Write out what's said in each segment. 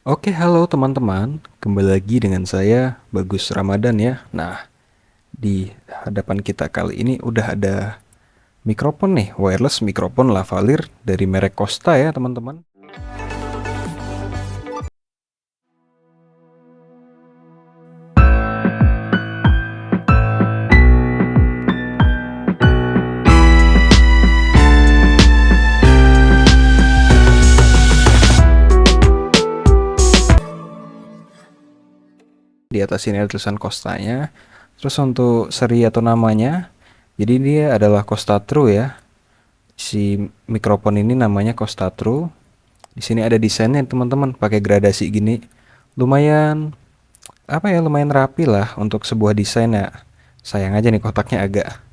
Oke, halo teman-teman. Kembali lagi dengan saya, Bagus Ramadan ya. Nah, di hadapan kita kali ini udah ada mikrofon nih, wireless mikrofon lavalier dari merek Costa ya, teman-teman. Di atas ini ada tulisan Costanya. Terus untuk seri atau namanya, jadi dia adalah Costa True ya. Si mikrofon ini namanya Costa True. Di sini ada desainnya teman-teman, pakai gradasi gini. Lumayan lumayan rapi lah untuk sebuah desain ya. Sayang aja nih kotaknya agak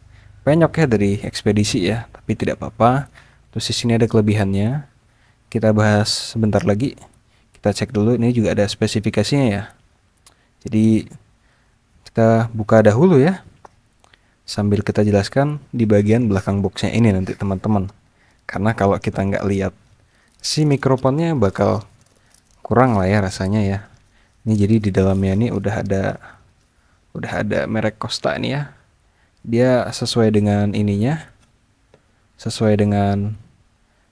penyok ya dari ekspedisi ya, tapi tidak apa-apa. Terus di sini ada kelebihannya. Kita bahas sebentar lagi. Kita cek dulu, ini juga ada spesifikasinya ya. Jadi kita buka dahulu ya, sambil kita jelaskan di bagian belakang boxnya ini nanti teman-teman. Karena kalau kita nggak lihat si mikrofonnya bakal kurang lah ya rasanya ya. Ini jadi di dalamnya ini udah ada merek Costa nih ya. Dia sesuai dengan ininya, sesuai dengan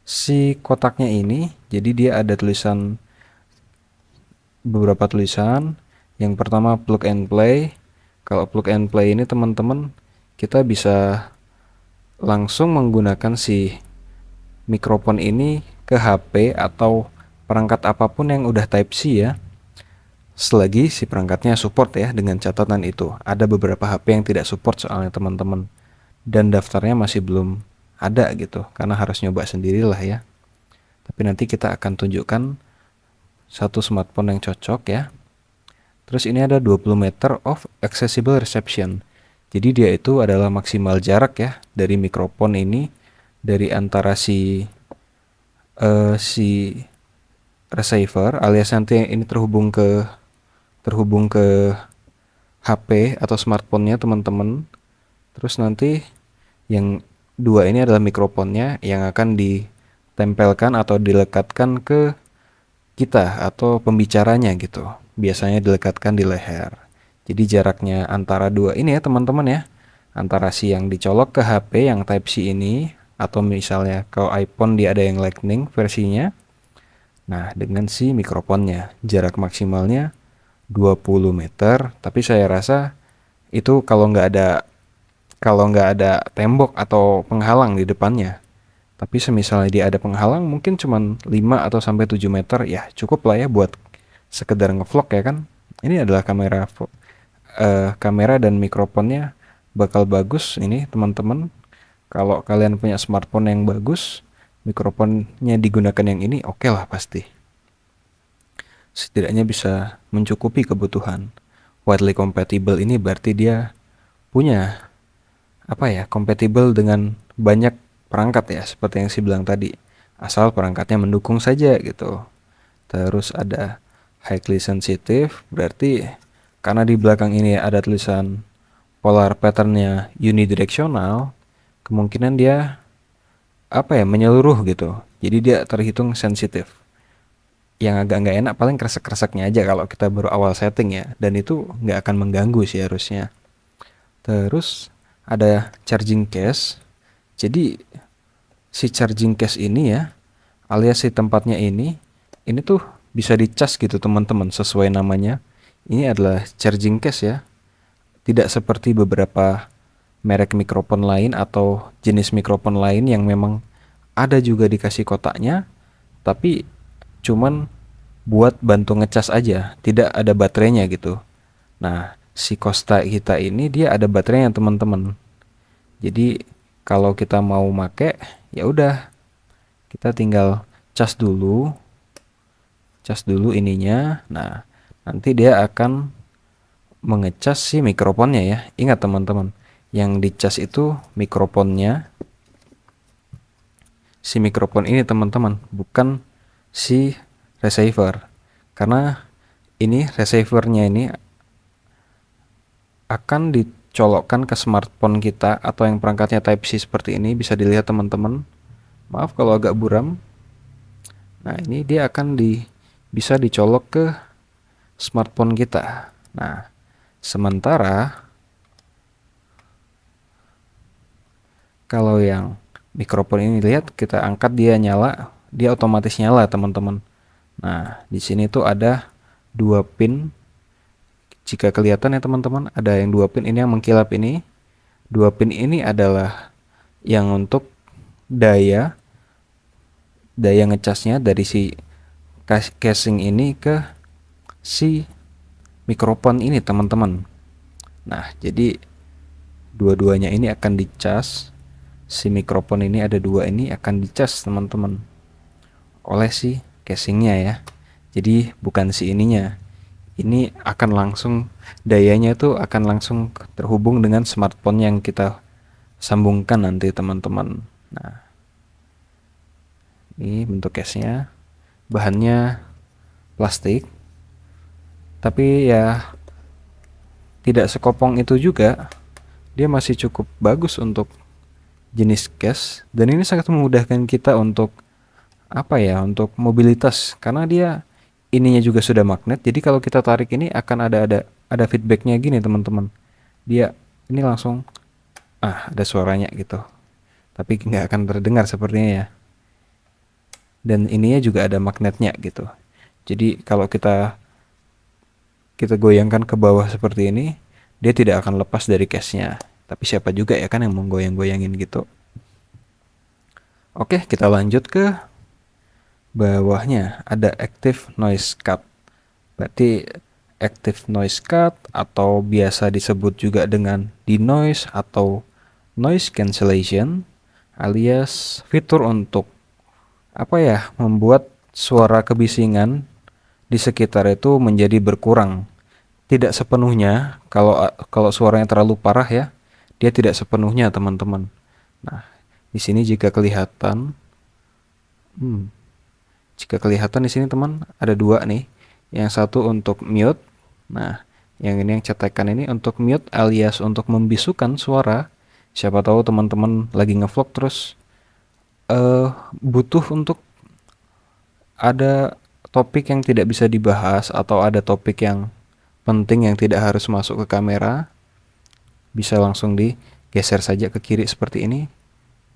si kotaknya ini. Jadi dia ada beberapa tulisan. Yang pertama plug and play. Kalau plug and play ini teman-teman, kita bisa langsung menggunakan si mikrofon ini ke HP atau perangkat apapun yang udah Type C ya. Selagi si perangkatnya support ya, dengan catatan itu. Ada beberapa HP yang tidak support soalnya teman-teman. Dan daftarnya masih belum ada gitu, karena harus nyoba sendirilah ya. Tapi nanti kita akan tunjukkan satu smartphone yang cocok ya. Terus ini ada 20 meter of accessible reception. Jadi dia itu adalah maksimal jarak ya dari mikrofon ini, dari antara si receiver alias nanti ini terhubung ke HP atau smartphone-nya teman-teman. Terus nanti yang dua ini adalah mikrofonnya yang akan ditempelkan atau dilekatkan ke kita atau pembicaranya gitu. Biasanya dilekatkan di leher. Jadi jaraknya antara dua ini ya teman-teman ya. Antara si yang dicolok ke HP yang Type C ini, atau misalnya kalau iPhone dia ada yang Lightning versinya. Nah, dengan si mikrofonnya, jarak maksimalnya 20 meter, tapi saya rasa itu kalau nggak ada tembok atau penghalang di depannya. Tapi semisalnya dia ada penghalang, mungkin cuma 5 atau sampai 7 meter, ya cukup lah ya buat sekedar ngevlog ya kan. Ini adalah kamera dan mikrofonnya bakal bagus ini teman-teman. Kalau kalian punya smartphone yang bagus, mikrofonnya digunakan yang ini, oke lah pasti. Setidaknya bisa mencukupi kebutuhan. Widely compatible ini berarti dia punya compatible dengan banyak perangkat ya, seperti yang saya bilang tadi. Asal perangkatnya mendukung saja gitu. Terus ada highly sensitive, berarti karena di belakang ini ada tulisan polar patternnya unidirectional, kemungkinan dia menyeluruh gitu. Jadi dia terhitung sensitif. Yang agak nggak enak paling kresek-kreseknya aja kalau kita baru awal setting ya, dan itu nggak akan mengganggu sih harusnya. Terus ada charging case. Jadi si charging case ini ya, alias si tempatnya ini tuh bisa dicas gitu teman-teman sesuai namanya. Ini adalah charging case ya. Tidak seperti beberapa merek mikrofon lain atau jenis mikrofon lain yang memang ada juga dikasih kotaknya, tapi cuman buat bantu ngecas aja, tidak ada baterainya gitu. Nah, si Costa kita ini dia ada baterainya teman-teman. Jadi kalau kita mau make, ya udah kita tinggal cas dulu ininya. Nah, nanti dia akan mengecas si mikrofonnya ya. Ingat teman-teman, yang dicas itu mikrofonnya, si mikrofon ini teman-teman, bukan si receiver. Karena ini receivernya ini akan dicolokkan ke smartphone kita atau yang perangkatnya Type C seperti ini, bisa dilihat teman-teman. Maaf kalau agak buram. Nah, ini dia akan bisa dicolok ke smartphone kita. Nah, sementara kalau yang mikrofon ini lihat kita angkat dia nyala, dia otomatis nyala teman-teman. Nah, di sini tuh ada 2 pin. Jika kelihatan ya teman-teman, ada yang 2 pin ini yang mengkilap ini. 2 pin ini adalah yang untuk daya ngecasnya dari si casing ini ke si mikrofon ini teman-teman. Nah, jadi dua-duanya ini akan dicas. Si mikrofon ini ada 2 ini akan dicas teman-teman oleh si casingnya ya. Jadi bukan si ininya. Ini akan langsung dayanya tuh akan langsung terhubung dengan smartphone yang kita sambungkan nanti teman-teman. Nah, ini bentuk case-nya. Bahannya plastik. Tapi ya tidak sekopong itu juga. Dia masih cukup bagus untuk jenis case, dan ini sangat memudahkan kita untuk untuk mobilitas karena dia ininya juga sudah magnet. Jadi kalau kita tarik ini akan ada feedbacknya gini teman-teman. Dia ini langsung ada suaranya gitu. Tapi nggak akan terdengar sepertinya ya. Dan ininya juga ada magnetnya gitu. Jadi kalau kita goyangkan ke bawah seperti ini, dia tidak akan lepas dari case-nya. Tapi siapa juga ya kan yang mau goyang-goyangin gitu. Oke, kita lanjut ke bawahnya. Ada active noise cut. Berarti active noise cut atau biasa disebut juga dengan denoise atau noise cancellation, alias fitur untuk membuat suara kebisingan di sekitar itu menjadi berkurang. Tidak sepenuhnya, kalau suaranya terlalu parah ya, dia tidak sepenuhnya teman-teman. Nah, di sini jika kelihatan di sini teman, ada 2 nih. Yang satu untuk mute. Nah, yang ini yang cetekan ini untuk mute alias untuk membisukan suara. Siapa tahu teman-teman lagi ngevlog terus butuh untuk ada topik yang tidak bisa dibahas atau ada topik yang penting yang tidak harus masuk ke kamera, bisa langsung digeser saja ke kiri seperti ini.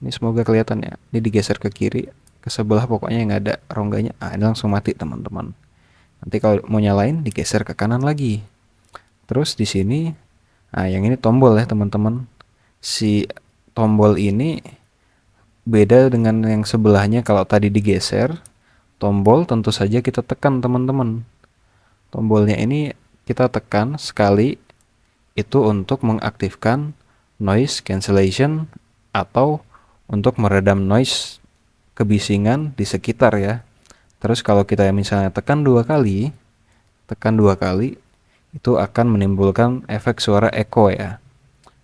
Ini semoga kelihatan ya. Ini digeser ke kiri, ke sebelah pokoknya yang ada rongganya. Ini langsung mati teman-teman. Nanti kalau mau nyalain digeser ke kanan lagi. Terus di sini, yang ini tombol ya teman-teman. Si tombol ini beda dengan yang sebelahnya. Kalau tadi digeser, tombol tentu saja kita tekan teman-teman. Tombolnya ini kita tekan sekali, itu untuk mengaktifkan noise cancellation atau untuk meredam noise kebisingan di sekitar ya. Terus kalau kita misalnya tekan 2 kali, itu akan menimbulkan efek suara echo ya.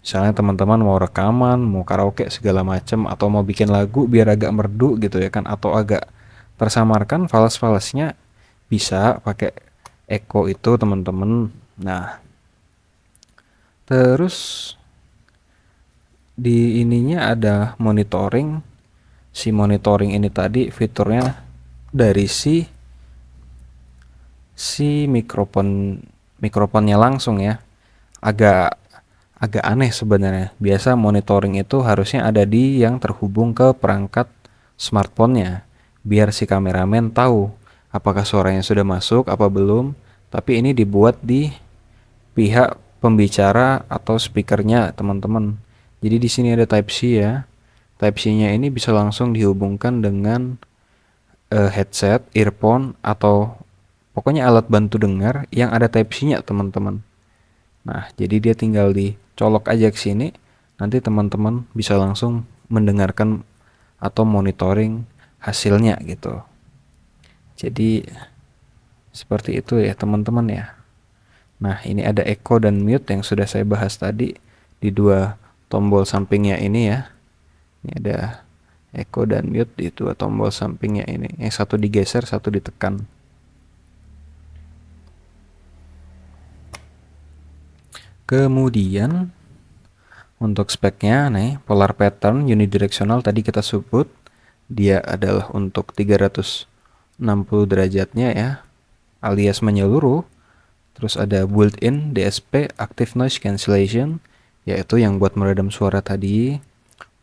Misalnya teman-teman mau rekaman, mau karaoke segala macam, atau mau bikin lagu biar agak merdu gitu ya kan, atau agak tersamarkan fals-falsnya, bisa pakai echo itu teman-teman. Nah, terus di ininya ada monitoring. Si monitoring ini tadi fiturnya dari si mikrofonnya langsung ya. Agak aneh sebenarnya. Biasa monitoring itu harusnya ada di yang terhubung ke perangkat smartphone-nya, biar si kameramen tahu apakah suaranya sudah masuk apa belum. Tapi ini dibuat di pihak pembicara atau speakernya teman-teman. Jadi di sini ada Type C ya. Type C-nya ini bisa langsung dihubungkan dengan headset, earphone, atau pokoknya alat bantu dengar yang ada Type C-nya teman-teman. Nah, jadi dia tinggal dicolok aja ke sini, nanti teman-teman bisa langsung mendengarkan atau monitoring hasilnya gitu. Jadi seperti itu ya teman-teman ya. Nah, ini ada echo dan mute yang sudah saya bahas tadi di 2 tombol sampingnya ini ya. Ini ada echo dan mute di 2 tombol sampingnya ini. Yang satu digeser, satu ditekan. Kemudian untuk speknya nih, polar pattern unidirectional tadi kita sebut, dia adalah untuk 360 derajatnya ya. alias menyeluruh. Terus ada built-in DSP Active Noise Cancellation, yaitu yang buat meredam suara tadi.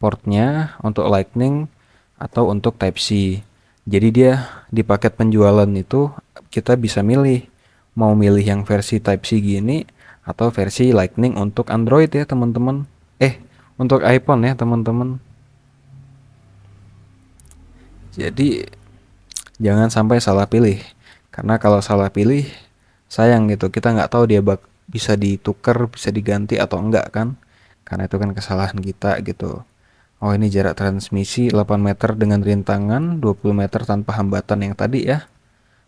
Portnya untuk Lightning atau untuk Type-C. Jadi dia di paket penjualan itu kita bisa milih mau milih yang versi Type-C gini atau versi Lightning untuk Android ya teman-teman. Untuk iPhone ya teman-teman. Jadi jangan sampai salah pilih. Karena kalau salah pilih sayang gitu. Kita nggak tahu dia bisa ditukar, bisa diganti atau enggak kan. Karena itu kan kesalahan kita gitu. Oh, ini jarak transmisi 8 meter dengan rintangan, 20 meter tanpa hambatan yang tadi ya.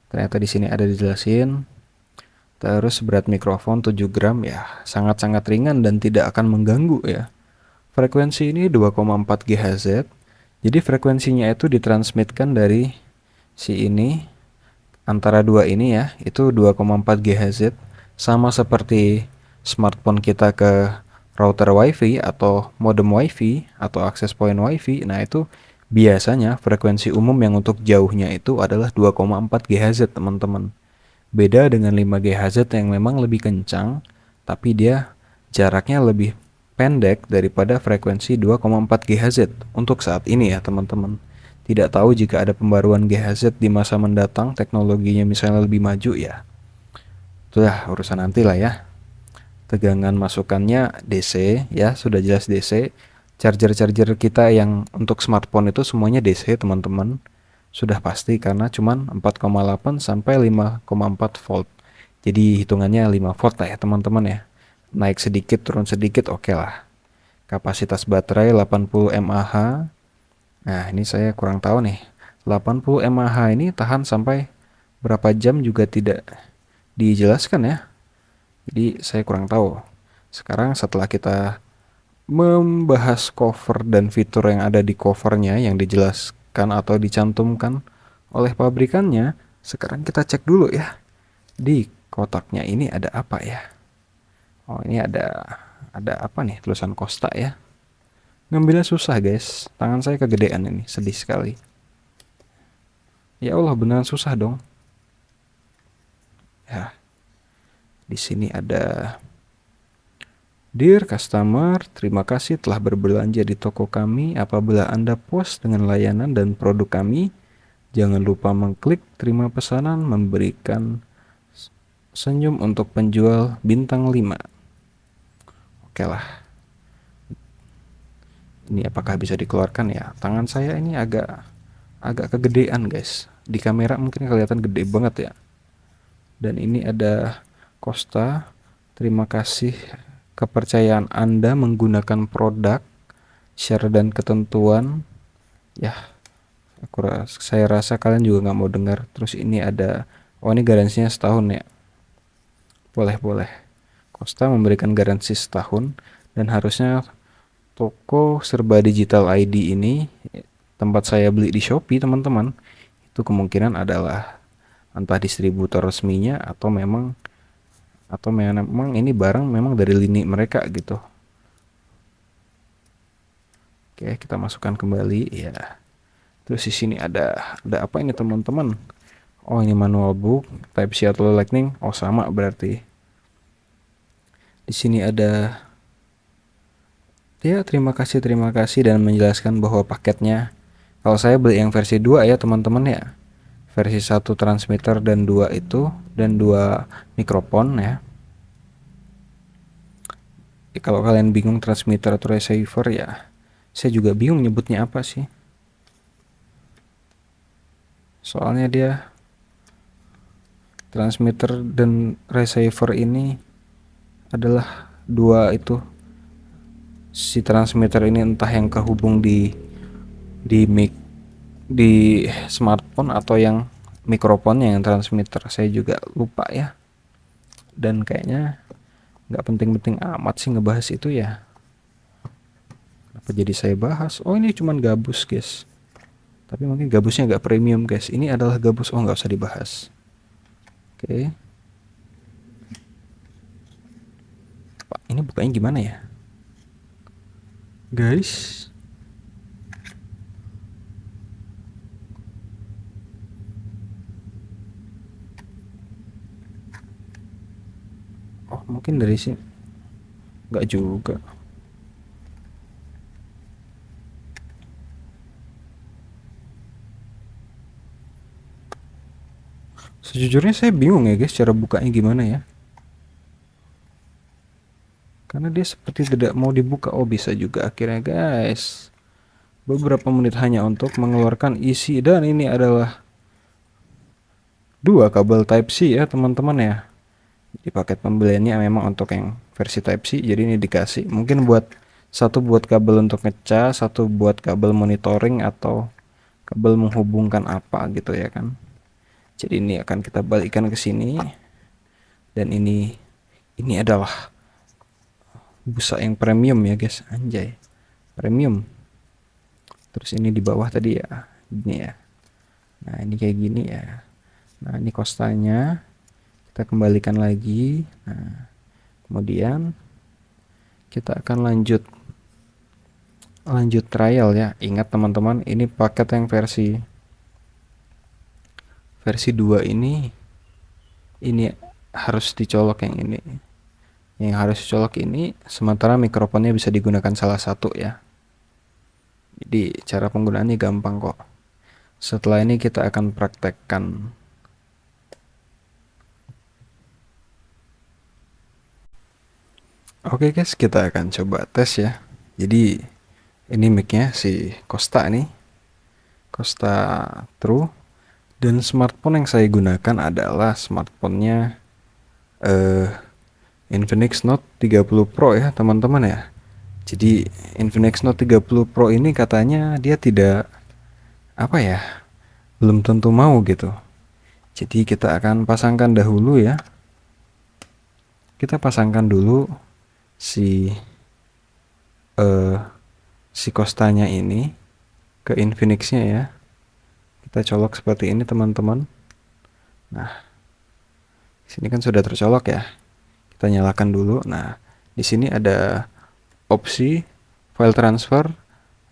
Ternyata di sini ada dijelasin. Terus berat mikrofon 7 gram ya, sangat-sangat ringan dan tidak akan mengganggu ya. Frekuensi ini 2,4 GHz. Jadi frekuensinya itu ditransmitkan dari si ini antara dua ini ya, itu 2,4 GHz, sama seperti smartphone kita ke router WiFi atau modem WiFi atau access point WiFi. Nah, itu biasanya frekuensi umum yang untuk jauhnya itu adalah 2,4 GHz, teman-teman. Beda dengan 5 GHz yang memang lebih kencang, tapi dia jaraknya lebih pendek daripada frekuensi 2,4 GHz untuk saat ini ya, teman-teman. Tidak tahu jika ada pembaruan GHz di masa mendatang, teknologinya misalnya lebih maju ya. Itulah urusan nanti lah ya. Tegangan masukannya DC ya, sudah jelas DC. Charger-charger kita yang untuk smartphone itu semuanya DC, teman-teman. Sudah pasti karena cuman 4,8 sampai 5,4 volt. Jadi hitungannya 5 volt lah ya, teman-teman ya. Naik sedikit, turun sedikit, oke lah. Kapasitas baterai 80 mAh. Nah, ini saya kurang tahu nih. 80 mAh ini tahan sampai berapa jam juga tidak dijelaskan ya. Jadi saya kurang tahu. Sekarang setelah kita membahas cover dan fitur yang ada di covernya yang dijelaskan atau dicantumkan oleh pabrikannya, sekarang kita cek dulu ya. Di kotaknya ini ada apa ya? Oh, ini ada apa nih? Tulisan Costa ya. Ngambilnya susah, guys. Tangan saya kegedean ini, sedih sekali. Ya Allah, beneran susah dong. Ya, di sini ada Dear customer, terima kasih telah berbelanja di toko kami. Apabila Anda puas dengan layanan dan produk kami, jangan lupa mengklik terima pesanan, memberikan senyum untuk penjual bintang 5. Oke lah. Ini apakah bisa dikeluarkan ya? Tangan saya ini agak kegedean, guys. Di kamera mungkin kelihatan gede banget ya. Dan ini ada Costa. Terima kasih kepercayaan Anda menggunakan produk, share dan ketentuan. Ya, saya rasa kalian juga nggak mau dengar. Terus ini ada, oh ini garansinya setahun ya. Boleh. Costa memberikan garansi setahun dan harusnya toko serba digital ID ini tempat saya beli di Shopee, teman-teman. Itu kemungkinan adalah entah distributor resminya atau memang ini barang memang dari lini mereka gitu. Oke, kita masukkan kembali ya. Terus di sini ada apa ini, teman-teman? Oh, ini manual book Type-C atau Lightning. Oh, sama berarti. Di sini ada ya, terima kasih dan menjelaskan bahwa paketnya, kalau saya beli yang versi 2 ya, teman-teman ya. Versi 1 transmitter dan 2 dan 2 mikrofon ya. Kalau kalian bingung transmitter atau receiver ya, saya juga bingung nyebutnya apa sih. Soalnya dia transmitter dan receiver ini adalah dua itu. Si transmitter ini entah yang kehubung di mic di smartphone atau yang mikrofonnya yang transmitter, saya juga lupa ya. Dan kayaknya nggak penting-penting amat sih ngebahas itu ya. Kenapa jadi saya bahas? Oh, ini cuman gabus, guys. Tapi mungkin gabusnya nggak premium, guys. Ini adalah gabus. Oh, nggak usah dibahas. Oke. Pak, ini bukanya gimana ya, guys? mungkin dari sini. Nggak juga. Sejujurnya saya bingung ya guys, cara bukanya gimana ya. Karena dia seperti tidak mau dibuka. Oh, bisa juga akhirnya guys. Beberapa menit hanya untuk mengeluarkan isi, dan ini adalah 2 kabel Type C ya teman-teman ya. Di paket pembeliannya memang untuk yang versi Type C, jadi ini dikasih mungkin buat satu buat kabel untuk ngecas, satu buat kabel monitoring atau kabel menghubungkan apa gitu ya kan. Jadi ini akan kita balikkan ke sini, dan ini adalah busa yang premium ya guys, anjay, premium. Terus ini di bawah tadi ya, ini ya. Nah ini kayak gini ya. Nah ini kostanya kita kembalikan lagi. Nah kemudian kita akan lanjut trial ya. Ingat teman-teman, ini paket yang versi 2 ini harus dicolok yang ini. Yang harus dicolok ini, sementara mikrofonnya bisa digunakan salah satu ya. Jadi cara penggunaannya gampang kok. Setelah ini kita akan praktekkan. Oke guys, kita akan coba tes ya. Jadi ini micnya si Kosta nih, Kosta True, dan smartphone yang saya gunakan adalah smartphone-nya Infinix Note 30 Pro ya teman-teman ya. Jadi Infinix Note 30 Pro ini katanya dia tidak belum tentu mau gitu. Jadi kita akan pasangkan dahulu ya. Kita pasangkan dulu si Kostanya ini ke Infinix-nya ya. Kita colok seperti ini teman-teman. Nah, sini kan sudah tercolok ya. Kita nyalakan dulu. Nah, di sini ada opsi file transfer.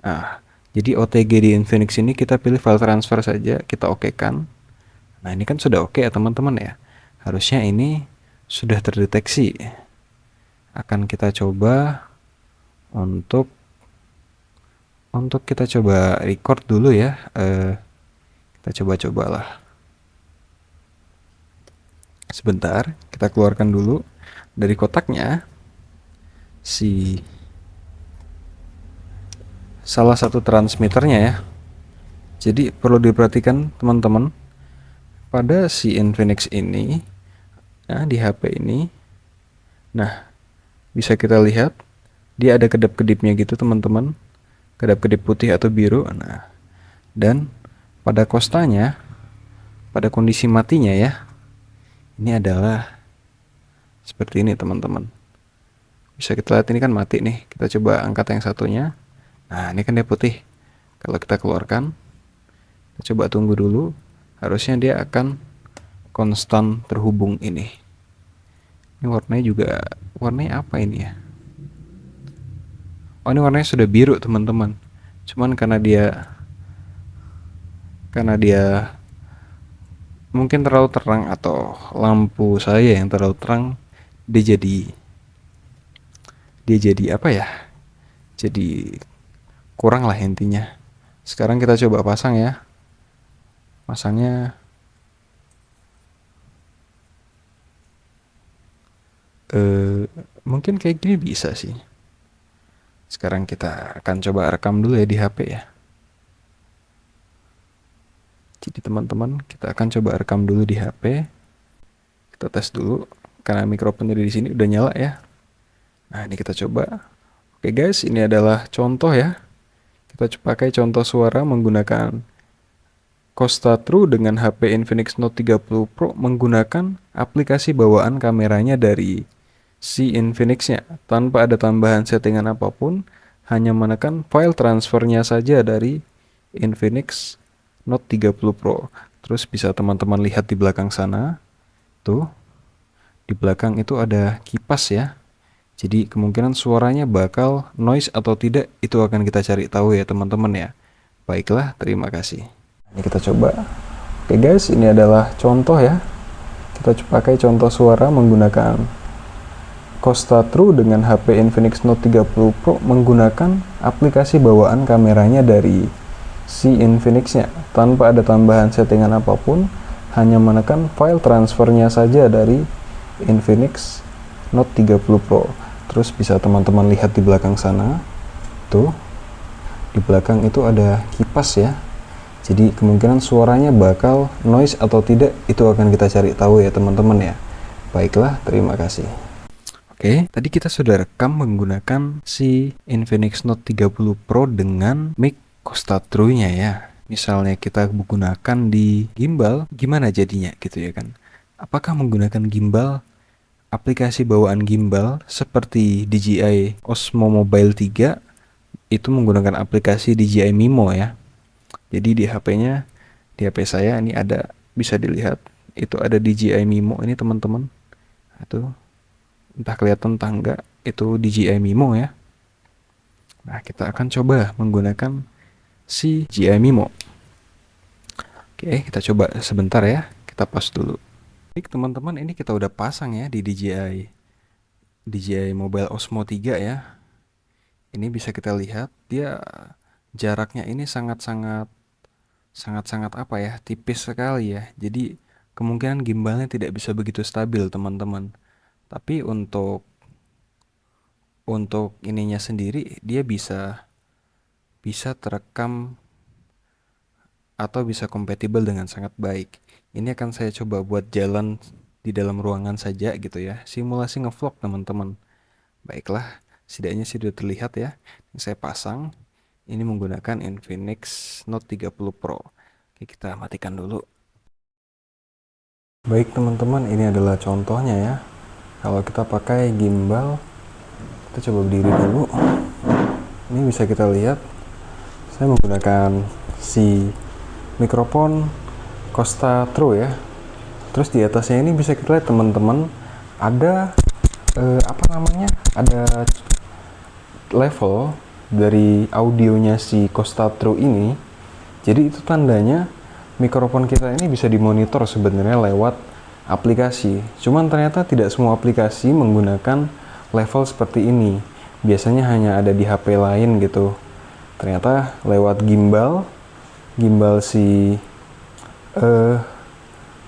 Nah, jadi OTG di Infinix ini kita pilih file transfer saja, kita okekan. Nah, ini kan sudah oke ya teman-teman ya. Harusnya ini sudah terdeteksi. Akan kita coba untuk kita coba record dulu ya. Kita coba-cobalah. Sebentar, kita keluarkan dulu dari kotaknya salah satu transmitternya ya. Jadi perlu diperhatikan teman-teman, pada si Infinix ini, nah di HP ini, nah bisa kita lihat dia ada kedap-kedipnya gitu teman-teman, kedap-kedip putih atau biru. Nah, dan pada Kostanya, pada kondisi matinya ya, ini adalah seperti ini teman-teman. Bisa kita lihat ini kan mati nih. Kita coba angkat yang satunya. Nah ini kan dia putih. Kalau kita keluarkan, kita coba tunggu dulu. Harusnya dia akan konstan terhubung ini. Ini warnanya juga, warnanya apa ini ya? Oh, ini warnanya sudah biru teman-teman. Cuman karena dia mungkin terlalu terang atau lampu saya yang terlalu terang, dia jadi apa ya? Jadi kurang lah intinya. Sekarang kita coba pasang ya. Pasangnya mungkin kayak gini bisa sih. Sekarang kita akan coba rekam dulu ya di HP ya. Jadi teman-teman, kita akan coba rekam dulu di HP. Kita tes dulu karena mikrofonnya di sini udah nyala ya. Nah, ini kita coba. Oke guys, ini adalah contoh ya. Kita pakai contoh suara menggunakan Kosta True dengan HP Infinix Note 30 Pro menggunakan aplikasi bawaan kameranya dari si Infinix-nya tanpa ada tambahan settingan apapun, hanya menekan file transfernya saja dari Infinix Note 30 Pro. Terus bisa teman-teman lihat di belakang sana. Tuh. Di belakang itu ada kipas ya. Jadi kemungkinan suaranya bakal noise atau tidak itu akan kita cari tahu ya teman-teman ya. Baiklah, terima kasih. Ini kita coba. Oke guys, ini adalah contoh ya. Kita pakai contoh suara menggunakan Costa True dengan HP Infinix Note 30 Pro menggunakan aplikasi bawaan kameranya dari si Infinix-nya tanpa ada tambahan settingan apapun, hanya menekan file transfernya saja dari Infinix Note 30 Pro. Terus bisa teman-teman lihat di belakang sana, tuh di belakang itu ada kipas ya, jadi kemungkinan suaranya bakal noise atau tidak itu akan kita cari tahu ya teman-teman ya. Baiklah, terima kasih. Oke, tadi kita sudah rekam menggunakan si Infinix Note 30 Pro dengan mic Costa True-nya ya. Misalnya kita menggunakan di gimbal, gimana jadinya gitu ya kan? Apakah menggunakan gimbal, aplikasi bawaan gimbal seperti DJI Osmo Mobile 3 itu menggunakan aplikasi DJI Mimo ya. Jadi di HP-nya, di HP saya ini ada, bisa dilihat itu ada DJI Mimo ini teman-teman. Itu entah kelihatan entah enggak, itu DJI Mimo ya. Nah, kita akan coba menggunakan si DJI Mimo. Oke, kita coba sebentar ya. Kita pause dulu. Baik teman-teman, ini kita udah pasang ya di DJI Mobile Osmo 3 ya. Ini bisa kita lihat dia jaraknya ini sangat-sangat apa ya, tipis sekali ya. Jadi kemungkinan gimbalnya tidak bisa begitu stabil teman-teman. Tapi untuk ininya sendiri dia bisa terekam atau bisa kompatibel dengan sangat baik. Ini akan saya coba buat jalan di dalam ruangan saja gitu ya. Simulasi ngevlog teman-teman. Baiklah, setidaknya sudah terlihat ya. Yang saya pasang ini menggunakan Infinix Note 30 Pro. Oke, kita matikan dulu. Baik teman-teman, ini adalah contohnya ya. Kalau kita pakai gimbal, kita coba berdiri dulu. Ini bisa kita lihat saya menggunakan si mikrofon Costa True ya. Terus di atasnya ini bisa kita lihat teman-teman ada ada level dari audionya si Costa True ini. Jadi itu tandanya mikrofon kita ini bisa dimonitor sebenarnya lewat aplikasi. Cuman ternyata tidak semua aplikasi menggunakan level seperti ini. Biasanya hanya ada di HP lain gitu. Ternyata lewat gimbal si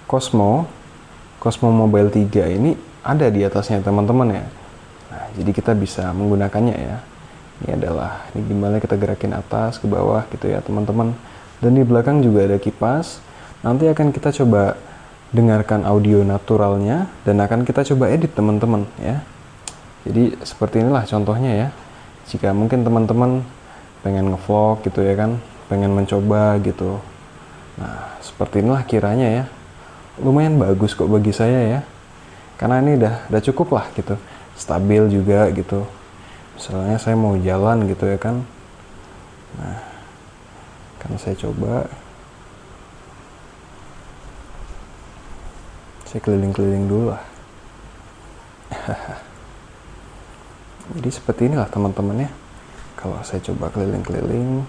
Cosmo Mobile 3 ini ada di atasnya teman-teman ya. Nah, jadi kita bisa menggunakannya ya. Ini gimbalnya kita gerakin atas ke bawah gitu ya teman-teman. Dan di belakang juga ada kipas. Nanti akan kita coba dengarkan audio naturalnya dan akan kita coba edit teman-teman ya. Jadi seperti inilah contohnya ya. Jika mungkin teman-teman pengen ngevlog gitu ya kan, pengen mencoba gitu. Nah, seperti inilah kiranya ya. Lumayan bagus kok bagi saya ya. Karena ini udah cukup lah gitu. Stabil juga gitu. Misalnya saya mau jalan gitu ya kan. Nah, kan saya coba. Saya keliling-keliling dulu lah. Jadi seperti inilah teman-teman ya. Kalau saya coba keliling-keliling.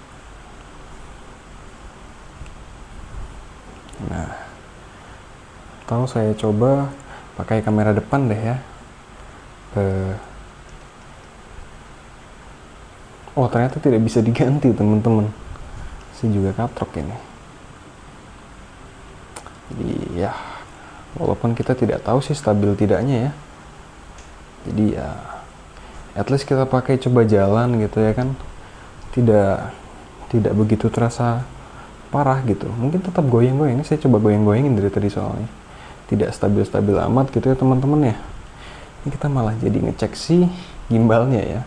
Nah, atau saya coba pakai kamera depan deh ya. Oh, ternyata tidak bisa diganti teman-teman. Saya juga katrok ini. Jadi ya, walaupun kita tidak tahu sih stabil tidaknya ya. Jadi ya, at least kita pakai coba jalan gitu ya kan. Tidak begitu terasa parah gitu. Mungkin tetap goyang-goyang. Ini saya coba goyang-goyangin dari tadi soalnya. Tidak stabil-stabil amat gitu ya teman-teman ya. Ini kita malah jadi ngecek si gimbalnya ya.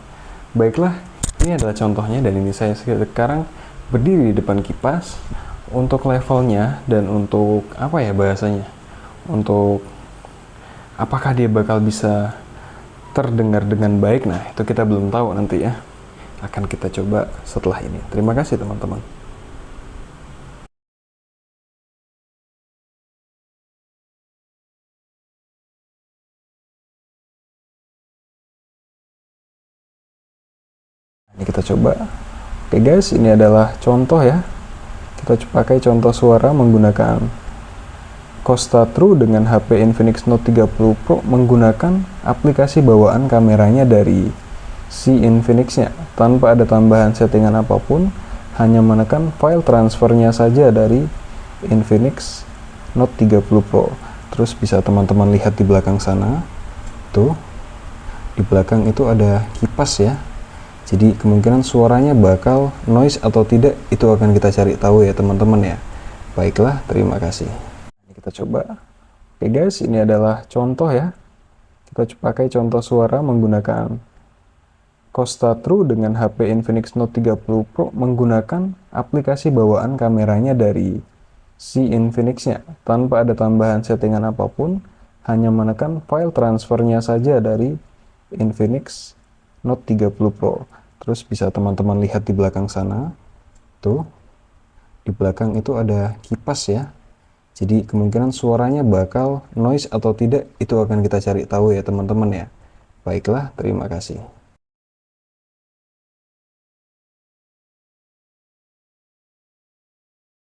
Baiklah, ini adalah contohnya dan ini saya sekarang berdiri di depan kipas. Untuk levelnya dan untuk apa ya bahasanya, untuk apakah dia bakal bisa terdengar dengan baik, nah itu kita belum tahu nanti ya. Akan kita coba setelah ini. Terima kasih teman-teman. Ini kita coba. Oke guys, ini adalah contoh ya. Kita pakai contoh suara menggunakan Costa True dengan HP Infinix Note 30 Pro menggunakan aplikasi bawaan kameranya dari si Infinix-nya tanpa ada tambahan settingan apapun, hanya menekan file transfernya saja dari Infinix Note 30 Pro. Terus bisa teman-teman lihat di belakang sana, tuh di belakang itu ada kipas ya. Jadi kemungkinan suaranya bakal noise atau tidak itu akan kita cari tahu ya teman-teman ya. Baiklah, terima kasih. Kita coba. Oke guys, ini adalah contoh ya. Kita pakai contoh suara menggunakan Costa True dengan HP Infinix Note 30 Pro menggunakan aplikasi bawaan kameranya dari si Infinix-nya tanpa ada tambahan settingan apapun, hanya menekan file transfernya saja dari Infinix Note 30 Pro. Terus bisa teman-teman lihat di belakang sana, tuh di belakang itu ada kipas ya. Jadi kemungkinan suaranya bakal noise atau tidak itu akan kita cari tahu ya teman-teman ya. Baiklah, terima kasih.